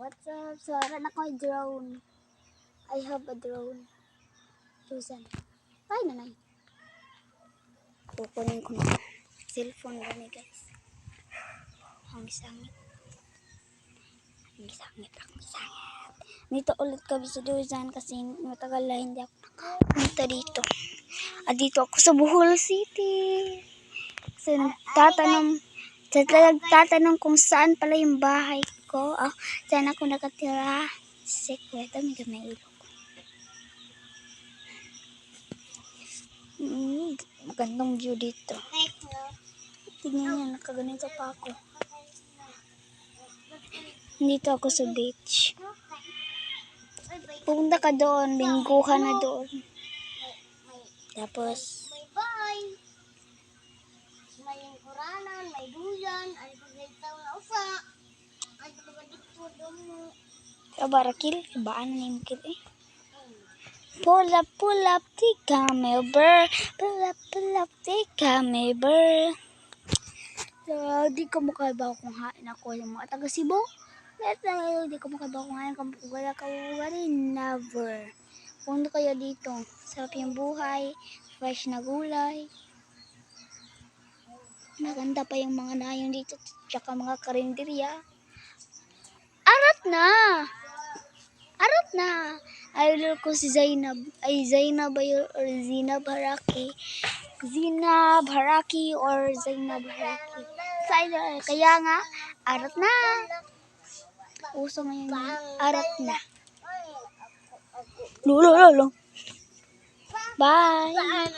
What's up? So, ran ako yung drone. I have a drone. Susan. Tayo na na. Kukunin ko na. Cellphone gani guys. Ang sangit. Ang sangit. Ang sangit. Dito ulit kami sa Susan kasi matagal na hindi ako nakapunta dito. At dito ako sa Bohol City. So, nagtatanong kung saan pala yung bahay ko. Saan ako nakatira. Sekweta, may gamay ilog. Magandang view dito. Tignan niya, nakaganito pa ako. Dito ako sa beach. Pupunta ka doon, bingguhan na doon. Tapos, may kuranan, may duyan, ay pagkaitaw na usa, ay pagkadikto doon mo. barakil, baan na yung kil eh. Pull up, tika me bird. Pull up, tika me bird. So, di ko makabaw kung hain ako yung mga taga Cebu. Di ko makabaw kung hain kung wala ka rin. Never. Punta kayo dito. Sarap yung buhay. Fresh na gulay. Maganda pa yung mga nayon dito. Tsaka mga karinderya. Arat na! Arat na! Idol ko si Zainab. Ay, Zainab or Zinab Haraki. Zinab Haraki or Zainab Haraki. Kaya nga, arat na. Uso ngayon yung arat na. Lolo. Bye!